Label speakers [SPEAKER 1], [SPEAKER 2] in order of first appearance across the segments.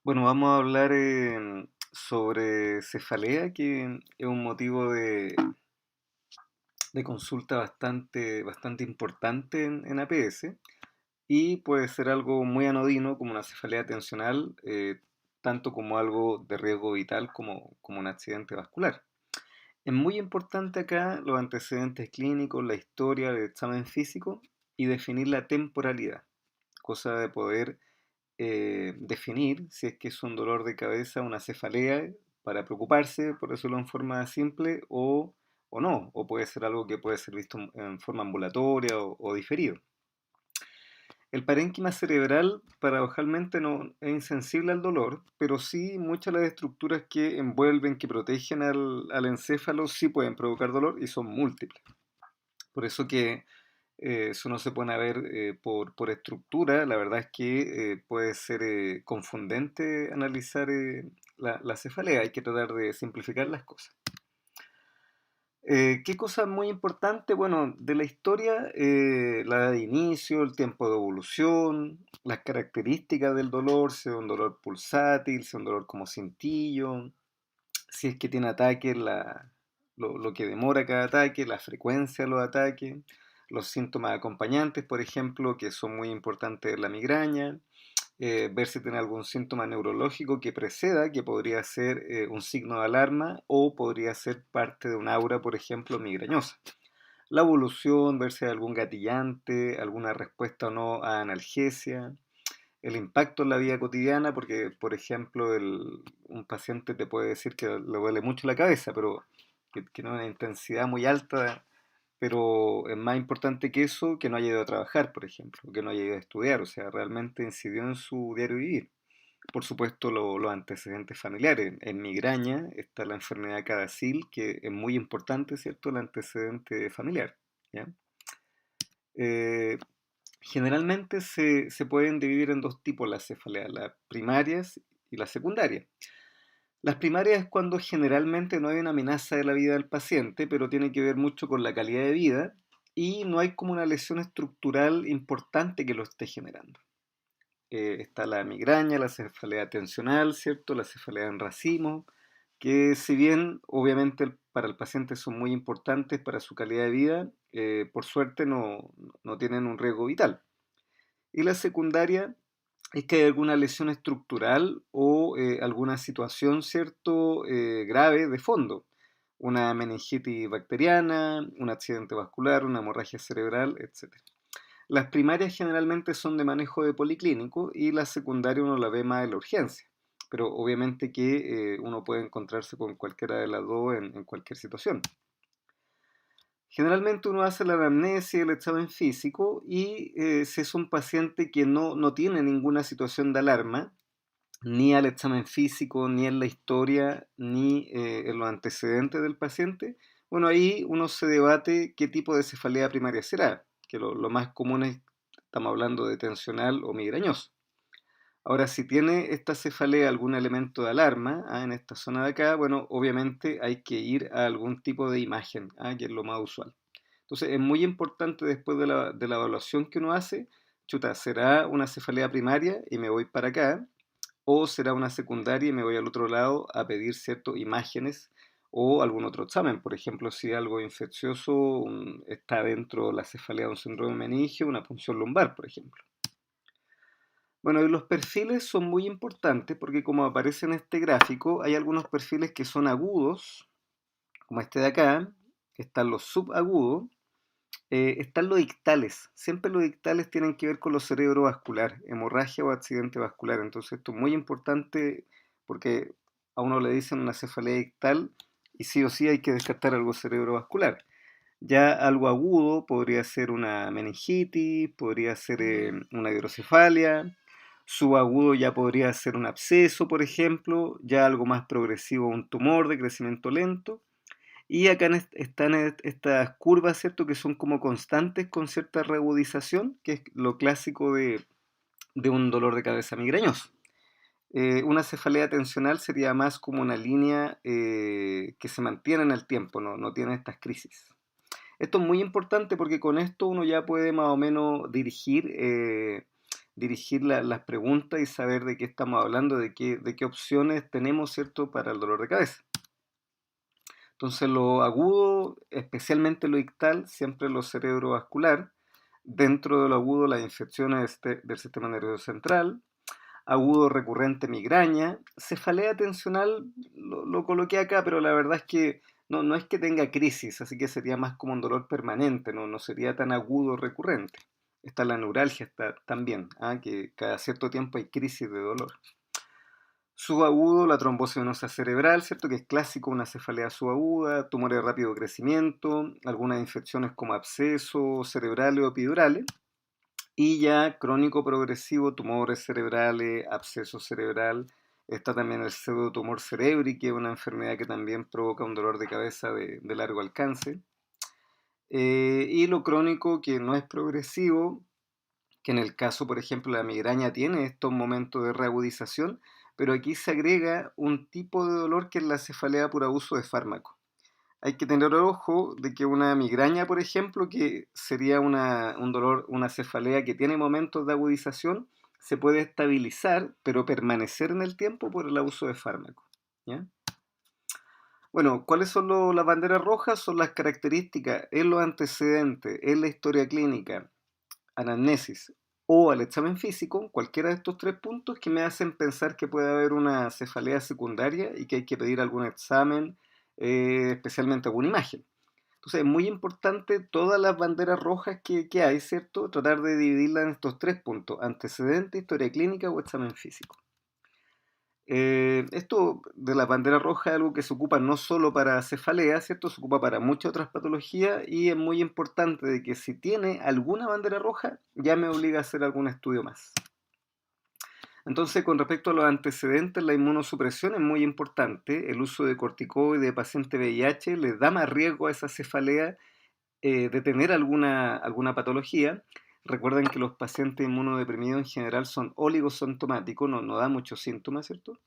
[SPEAKER 1] Bueno, vamos a hablar sobre cefalea, que es un motivo de consulta bastante importante en APS y puede ser algo muy anodino como una cefalea tensional, tanto como algo de riesgo vital como un accidente vascular. Es muy importante acá los antecedentes clínicos, la historia, el examen físico y definir la temporalidad, cosa de poder definir si es que es un dolor de cabeza, una cefalea, para preocuparse, por decirlo en forma simple, o no, o puede ser algo que puede ser visto en forma ambulatoria o diferido. El parénquima cerebral paradojalmente no es insensible al dolor, pero sí muchas de las estructuras que envuelven, que protegen al encéfalo, sí pueden provocar dolor y son múltiples. Por eso que si uno se pone a ver por estructura, la verdad es que puede ser confundente analizar la cefalea, hay que tratar de simplificar las cosas. ¿Qué cosa muy importante? Bueno, de la historia, la edad de inicio, el tiempo de evolución, las características del dolor, si es un dolor pulsátil, si es un dolor como cintillo, si es que tiene ataques, lo que demora cada ataque, la frecuencia de los ataques, los síntomas acompañantes, por ejemplo, que son muy importantes de la migraña, ver si tiene algún síntoma neurológico que preceda, que podría ser un signo de alarma o podría ser parte de un aura, por ejemplo, migrañosa. La evolución, ver si hay algún gatillante, alguna respuesta o no a analgesia, el impacto en la vida cotidiana, porque, por ejemplo, un paciente te puede decir que le duele mucho la cabeza, pero que no es una intensidad muy alta, pero es más importante que eso, que no haya ido a trabajar, por ejemplo, o que no haya ido a estudiar, o sea, realmente incidió en su diario vivir. Por supuesto, los antecedentes familiares. En migraña está la enfermedad CADASIL, que es muy importante, ¿cierto? El antecedente familiar, ¿ya? Eh, Generalmente se pueden dividir en dos tipos las cefaleas, las primarias y las secundarias. Las primarias es cuando generalmente no hay una amenaza de la vida del paciente, pero tiene que ver mucho con la calidad de vida y no hay como una lesión estructural importante que lo esté generando. Está la migraña, la cefalea tensional, ¿cierto? La cefalea en racimo, que si bien obviamente para el paciente son muy importantes para su calidad de vida, por suerte no tienen un riesgo vital. Y la secundaria es que hay alguna lesión estructural o alguna situación, ¿cierto?, grave de fondo. Una meningitis bacteriana, un accidente vascular, una hemorragia cerebral, etc. Las primarias generalmente son de manejo de policlínico y la secundaria uno la ve más en la urgencia. Pero obviamente que uno puede encontrarse con cualquiera de las dos en cualquier situación. Generalmente uno hace la anamnesis, el examen físico y si es un paciente que no tiene ninguna situación de alarma, ni al examen físico, ni en la historia, ni en los antecedentes del paciente, bueno, ahí uno se debate qué tipo de cefalea primaria será, que lo más común es, estamos hablando de tensional o migrañoso. Ahora, si tiene esta cefalea algún elemento de alarma, en esta zona de acá, bueno, obviamente hay que ir a algún tipo de imagen, que es lo más usual. Entonces, es muy importante después de la evaluación que uno hace, chuta, ¿será una cefalea primaria y me voy para acá? ¿O será una secundaria y me voy al otro lado a pedir ciertas imágenes o algún otro examen? Por ejemplo, si algo infeccioso está dentro de la cefalea de un síndrome meningio, una punción lumbar, por ejemplo. Bueno, y los perfiles son muy importantes porque como aparece en este gráfico, hay algunos perfiles que son agudos, como este de acá, están los subagudos, están los ictales. Siempre los ictales tienen que ver con lo cerebrovascular, hemorragia o accidente vascular. Entonces esto es muy importante porque a uno le dicen una cefalea ictal y sí o sí hay que descartar algo cerebrovascular. Ya algo agudo podría ser una meningitis, podría ser una hidrocefalia. Subagudo ya podría ser un absceso, por ejemplo. Ya algo más progresivo, un tumor de crecimiento lento. Y acá están estas curvas, ¿cierto? Que son como constantes con cierta reagudización, que es lo clásico de un dolor de cabeza migrañoso. Una cefalea tensional sería más como una línea que se mantiene en el tiempo, no tiene estas crisis. Esto es muy importante porque con esto uno ya puede más o menos dirigir dirigir las preguntas y saber de qué estamos hablando, de qué opciones tenemos, ¿cierto?, para el dolor de cabeza. Entonces, lo agudo, especialmente lo ictal, siempre lo cerebrovascular. Dentro de lo agudo, las infecciones del sistema nervioso central. Agudo recurrente migraña. Cefalea tensional lo coloqué acá, pero la verdad es que no es que tenga crisis, así que sería más como un dolor permanente, no sería tan agudo recurrente. Está la neuralgia también, que cada cierto tiempo hay crisis de dolor. Subagudo, la trombosis venosa cerebral, ¿cierto? Que es clásico, una cefalea subaguda, tumores de rápido crecimiento, algunas infecciones como abscesos cerebrales o epidurales. Y ya crónico progresivo, tumores cerebrales, absceso cerebral. Está también el pseudotumor cerebri, que es una enfermedad que también provoca un dolor de cabeza de largo alcance. Y lo crónico, que no es progresivo, que en el caso, por ejemplo, la migraña tiene estos momentos de reagudización, pero aquí se agrega un tipo de dolor que es la cefalea por abuso de fármacos. Hay que tener ojo de que una migraña, por ejemplo, que sería un dolor, una cefalea que tiene momentos de agudización, se puede estabilizar, pero permanecer en el tiempo por el abuso de fármacos. ¿Ya? Bueno, ¿cuáles son las banderas rojas? Son las características en los antecedentes, en la historia clínica, anamnesis o al examen físico, cualquiera de estos tres puntos que me hacen pensar que puede haber una cefalea secundaria y que hay que pedir algún examen, especialmente alguna imagen. Entonces es muy importante todas las banderas rojas que hay, ¿cierto? Tratar de dividirlas en estos tres puntos: antecedente, historia clínica o examen físico. Esto de la bandera roja es algo que se ocupa no solo para cefalea, ¿cierto? Se ocupa para muchas otras patologías y es muy importante de que si tiene alguna bandera roja ya me obliga a hacer algún estudio más. Entonces, con respecto a los antecedentes, la inmunosupresión es muy importante. El uso de corticoides de paciente VIH les da más riesgo a esa cefalea de tener alguna patología. Recuerden que los pacientes inmunodeprimidos en general son oligosintomáticos, no da muchos síntomas, ¿cierto?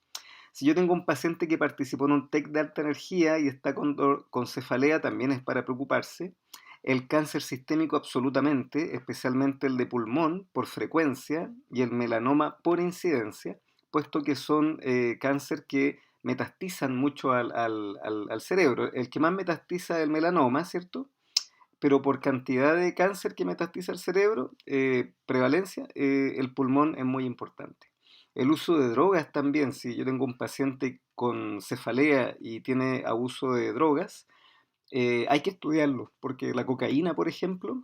[SPEAKER 1] Si yo tengo un paciente que participó en un TEC de alta energía y está con cefalea, también es para preocuparse. El cáncer sistémico absolutamente, especialmente el de pulmón por frecuencia y el melanoma por incidencia, puesto que son cáncer que metastizan mucho al cerebro. El que más metastiza es el melanoma, ¿cierto? Pero por cantidad de cáncer que metastiza el cerebro, prevalencia, el pulmón es muy importante. El uso de drogas también, si yo tengo un paciente con cefalea y tiene abuso de drogas, hay que estudiarlo, porque la cocaína, por ejemplo,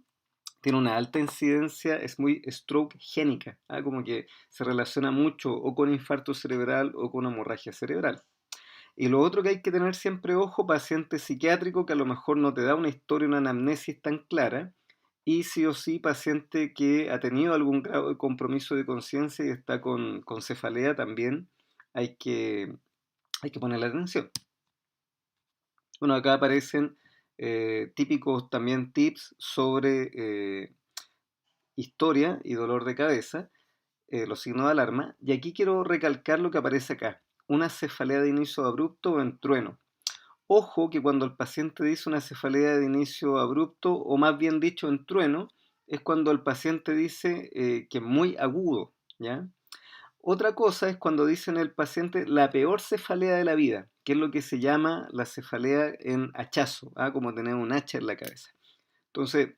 [SPEAKER 1] tiene una alta incidencia, es muy stroke génica, como que se relaciona mucho o con infarto cerebral o con hemorragia cerebral. Y lo otro que hay que tener siempre ojo, paciente psiquiátrico que a lo mejor no te da una historia, una anamnesis tan clara, y sí o sí paciente que ha tenido algún grado de compromiso de conciencia y está con cefalea también, hay que, hay que ponerle atención. Bueno, acá aparecen típicos también tips sobre historia y dolor de cabeza, los signos de alarma, y aquí quiero recalcar lo que aparece acá: una cefalea de inicio abrupto o en trueno. Ojo que cuando el paciente dice una cefalea de inicio abrupto, o más bien dicho en trueno, es cuando el paciente dice que es muy agudo, ¿ya? Otra cosa es cuando dicen el paciente la peor cefalea de la vida, que es lo que se llama la cefalea en hachazo, como tener un hacha en la cabeza. Entonces,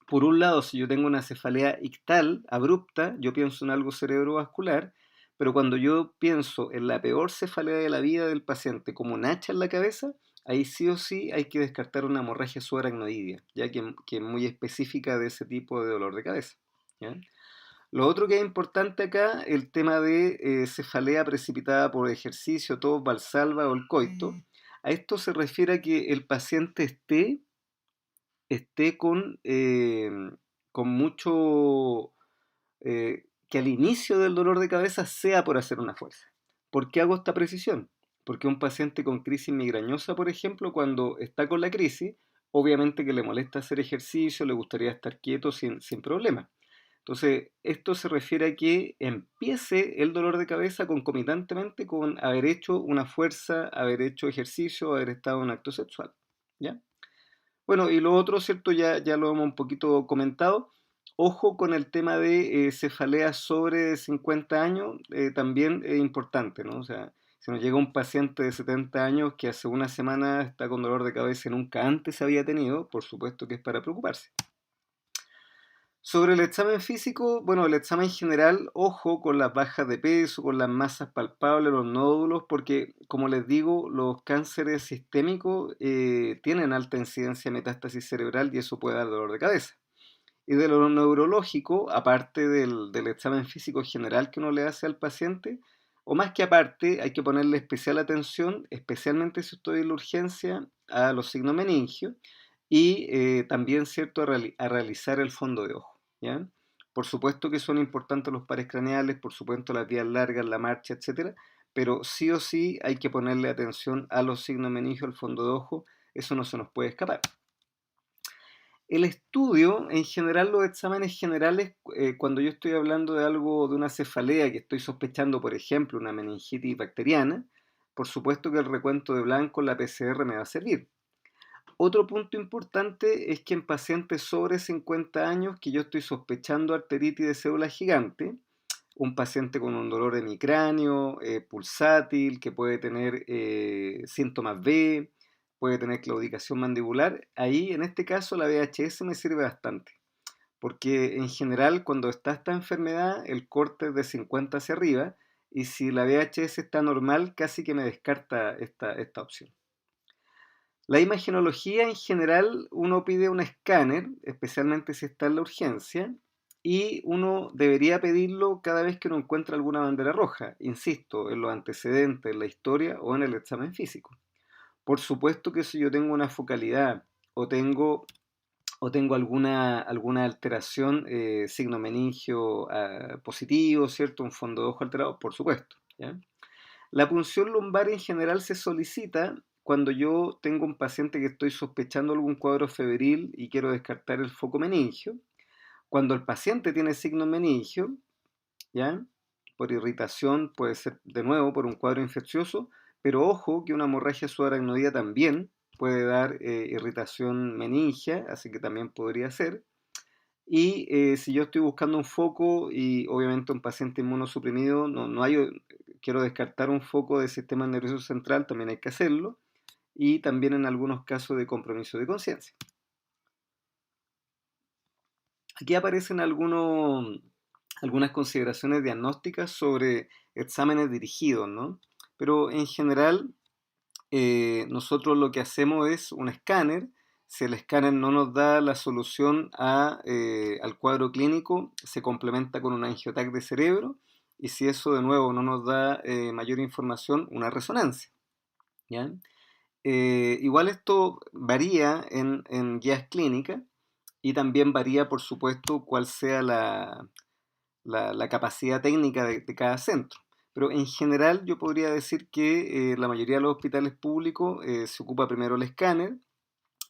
[SPEAKER 1] por un lado, si yo tengo una cefalea ictal, abrupta, yo pienso en algo cerebrovascular, pero cuando yo pienso en la peor cefalea de la vida del paciente, como un hacha en la cabeza, ahí sí o sí hay que descartar una hemorragia subaracnoidea, ya que es muy específica de ese tipo de dolor de cabeza. ¿Ya? Lo otro que es importante acá, el tema de cefalea precipitada por ejercicio, tos, valsalva o el coito. A esto se refiere a que el paciente esté con mucho, que al inicio del dolor de cabeza sea por hacer una fuerza. ¿Por qué hago esta precisión? Porque un paciente con crisis migrañosa, por ejemplo, cuando está con la crisis, obviamente que le molesta hacer ejercicio, le gustaría estar quieto sin problema. Entonces, esto se refiere a que empiece el dolor de cabeza concomitantemente con haber hecho una fuerza, haber hecho ejercicio, haber estado en un acto sexual. ¿Ya? Bueno, y lo otro, ¿cierto? Ya lo hemos un poquito comentado. Ojo con el tema de cefaleas sobre 50 años, también es importante, ¿no? O sea, si nos llega un paciente de 70 años que hace una semana está con dolor de cabeza y nunca antes había tenido, por supuesto que es para preocuparse. Sobre el examen físico, bueno, el examen general, ojo con las bajas de peso, con las masas palpables, los nódulos, porque como les digo, los cánceres sistémicos tienen alta incidencia de metástasis cerebral y eso puede dar dolor de cabeza. Y de lo neurológico, aparte del examen físico general que uno le hace al paciente, o más que aparte, hay que ponerle especial atención, especialmente si estoy en la urgencia, a los signos meningios y también, ¿cierto?, a realizar el fondo de ojo, ¿ya? Por supuesto que son importantes los pares craneales, por supuesto las vías largas, la marcha, etcétera, pero sí o sí hay que ponerle atención a los signos meningios, al fondo de ojo, eso no se nos puede escapar. El estudio, en general, los exámenes generales, cuando yo estoy hablando de algo, de una cefalea, que estoy sospechando, por ejemplo, una meningitis bacteriana, por supuesto que el recuento de blanco, la PCR, me va a servir. Otro punto importante es que en pacientes sobre 50 años, que yo estoy sospechando arteritis de célula gigante, un paciente con un dolor hemicráneo, pulsátil, que puede tener síntomas B, puede tener claudicación mandibular, ahí en este caso la VHS me sirve bastante, porque en general cuando está esta enfermedad el corte es de 50 hacia arriba y si la VHS está normal casi que me descarta esta opción. La imagenología en general uno pide un escáner, especialmente si está en la urgencia, y uno debería pedirlo cada vez que uno encuentra alguna bandera roja, insisto, en los antecedentes, en la historia o en el examen físico. Por supuesto que si yo tengo una focalidad o tengo alguna alteración, signo meningio positivo, ¿cierto? Un fondo de ojo alterado, por supuesto, ¿ya? La punción lumbar en general se solicita cuando yo tengo un paciente que estoy sospechando algún cuadro febril y quiero descartar el foco meningio. Cuando el paciente tiene signo meningio, ¿ya? Por irritación, puede ser de nuevo por un cuadro infeccioso, pero ojo que una hemorragia subaracnoidea también puede dar irritación meningia, así que también podría ser. Y si yo estoy buscando un foco y obviamente un paciente inmunosuprimido, no hay, quiero descartar un foco del sistema nervioso central, también hay que hacerlo. Y también en algunos casos de compromiso de conciencia. Aquí aparecen algunas consideraciones diagnósticas sobre exámenes dirigidos, ¿no? Pero en general, nosotros lo que hacemos es un escáner. Si el escáner no nos da la solución al cuadro clínico, se complementa con un angiotac de cerebro. Y si eso de nuevo no nos da mayor información, una resonancia, ¿ya? Igual esto varía en guías clínicas y también varía, por supuesto, cuál sea la capacidad técnica de cada centro. Pero en general yo podría decir que la mayoría de los hospitales públicos se ocupa primero el escáner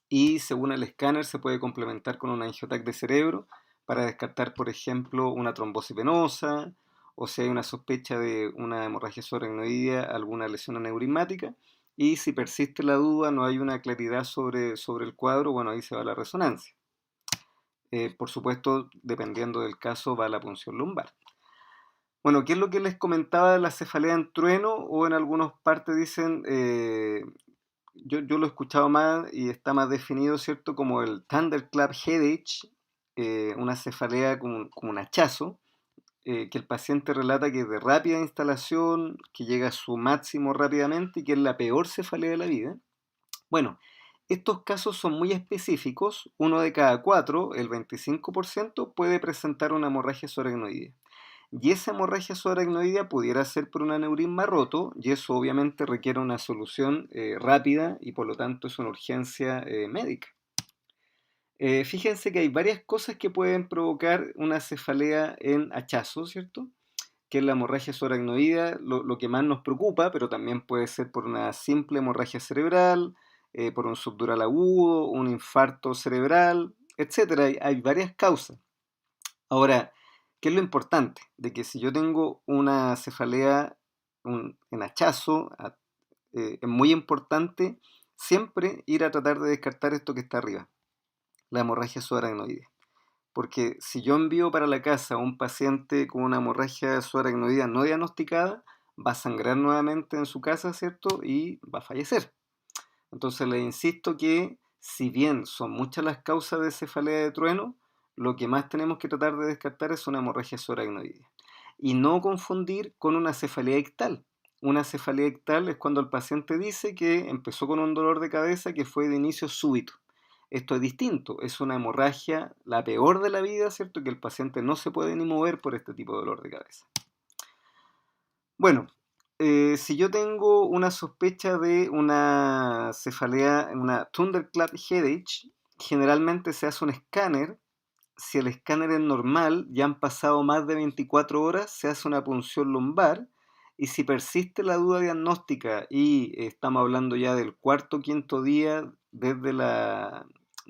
[SPEAKER 1] y según el escáner se puede complementar con un angiotac de cerebro para descartar, por ejemplo, una trombosis venosa o si hay una sospecha de una hemorragia subaracnoidea, alguna lesión aneurismática. Y si persiste la duda, no hay una claridad sobre el cuadro, bueno, ahí se va la resonancia. Por supuesto, dependiendo del caso, va la punción lumbar. Bueno, ¿qué es lo que les comentaba de la cefalea en trueno? O en algunas partes dicen, yo lo he escuchado más y está más definido, ¿cierto? Como el thunderclap headache, una cefalea como un hachazo, que el paciente relata que es de rápida instalación, que llega a su máximo rápidamente y que es la peor cefalea de la vida. Bueno, estos casos son muy específicos, uno de cada cuatro, el 25%, puede presentar una hemorragia subaracnoidea. Y esa hemorragia subaracnoidea pudiera ser por un aneurisma roto, y eso obviamente requiere una solución rápida y por lo tanto es una urgencia médica. Fíjense que hay varias cosas que pueden provocar una cefalea en hachazo, ¿cierto? Que es la hemorragia subaracnoidea, lo que más nos preocupa, pero también puede ser por una simple hemorragia cerebral, por un subdural agudo, un infarto cerebral, etcétera. Hay varias causas. Ahora, ¿qué es lo importante? De que si yo tengo una cefalea en hachazo, es muy importante siempre ir a tratar de descartar esto que está arriba, la hemorragia subaracnoidea. porque si yo envío para la casa a un paciente con una hemorragia subaracnoidea no diagnosticada, va a sangrar nuevamente en su casa, ¿cierto? Y va a fallecer. Entonces le insisto que si bien son muchas las causas de cefalea de trueno, lo que más tenemos que tratar de descartar es una hemorragia subaracnoidea. Y no confundir con una cefalea ictal. Una cefalea ictal es cuando el paciente dice que empezó con un dolor de cabeza que fue de inicio súbito. Esto es distinto, es una hemorragia, la peor de la vida, ¿cierto? Que el paciente no se puede ni mover por este tipo de dolor de cabeza. Bueno, si yo tengo una sospecha de una cefalea, una thunderclap headache, generalmente se hace un escáner. Si el escáner es normal, ya han pasado más de 24 horas, se hace una punción lumbar. Y si persiste la duda diagnóstica y estamos hablando ya del cuarto o quinto día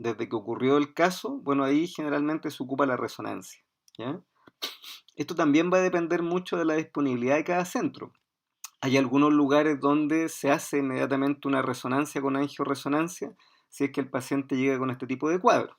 [SPEAKER 1] desde que ocurrió el caso, bueno, ahí generalmente se ocupa la resonancia, ¿ya? Esto también va a depender mucho de la disponibilidad de cada centro. Hay algunos lugares donde se hace inmediatamente una resonancia con angioresonancia si es que el paciente llega con este tipo de cuadro.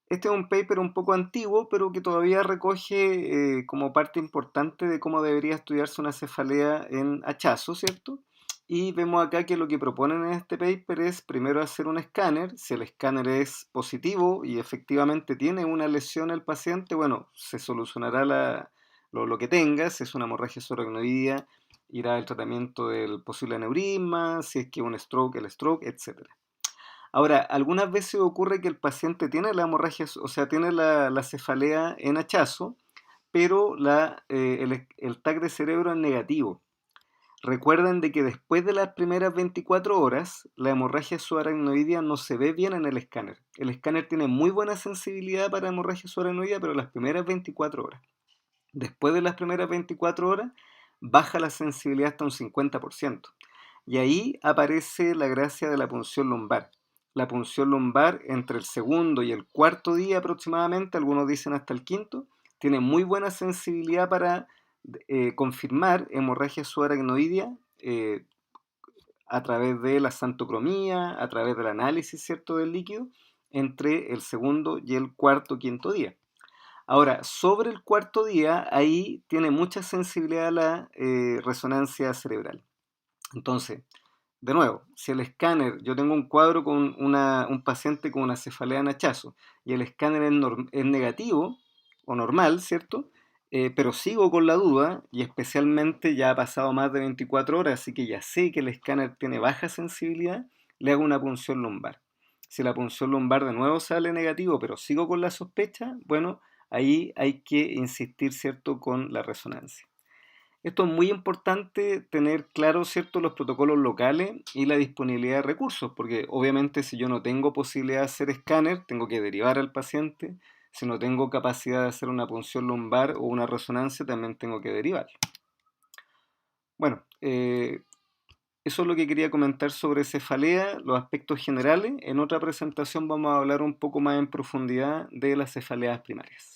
[SPEAKER 1] Este es un paper un poco antiguo, pero que todavía recoge como parte importante de cómo debería estudiarse una cefalea en hachazo, ¿cierto? Y vemos acá que lo que proponen en este paper es primero hacer un escáner. Si el escáner es positivo y efectivamente tiene una lesión el paciente, bueno, se solucionará lo que tenga. Si es una hemorragia subaracnoidea, irá el tratamiento del posible aneurisma, si es que un stroke, el stroke, etc. Ahora, algunas veces ocurre que el paciente tiene la hemorragia, o sea, tiene la cefalea en hachazo, pero el TAC de cerebro es negativo. Recuerden de que después de las primeras 24 horas, la hemorragia subaracnoidea no se ve bien en el escáner. El escáner tiene muy buena sensibilidad para hemorragia subaracnoidea, pero las primeras 24 horas. Después de las primeras 24 horas, baja la sensibilidad hasta un 50%. Y ahí aparece la gracia de la punción lumbar. La punción lumbar entre el segundo y el cuarto día aproximadamente, algunos dicen hasta el quinto, tiene muy buena sensibilidad para confirmar hemorragia subaracnoidea a través de la xantocromía, a través del análisis, ¿cierto?, del líquido, entre el segundo y el cuarto o quinto día. Ahora, sobre el cuarto día, ahí tiene mucha sensibilidad la resonancia cerebral. Entonces, de nuevo, si el escáner, yo tengo un cuadro con un paciente con una cefalea en hachazo y el escáner es negativo o normal, ¿cierto? Pero sigo con la duda y especialmente ya ha pasado más de 24 horas, así que ya sé que el escáner tiene baja sensibilidad, le hago una punción lumbar. Si la punción lumbar de nuevo sale negativo, pero sigo con la sospecha, bueno, ahí hay que insistir, ¿cierto?, con la resonancia. Esto es muy importante tener claro, ¿cierto?, los protocolos locales y la disponibilidad de recursos, porque obviamente si yo no tengo posibilidad de hacer escáner, tengo que derivar al paciente. Si no tengo capacidad de hacer una punción lumbar o una resonancia, también tengo que derivar. Bueno, eso es lo que quería comentar sobre cefalea, los aspectos generales. En otra presentación vamos a hablar un poco más en profundidad de las cefaleas primarias.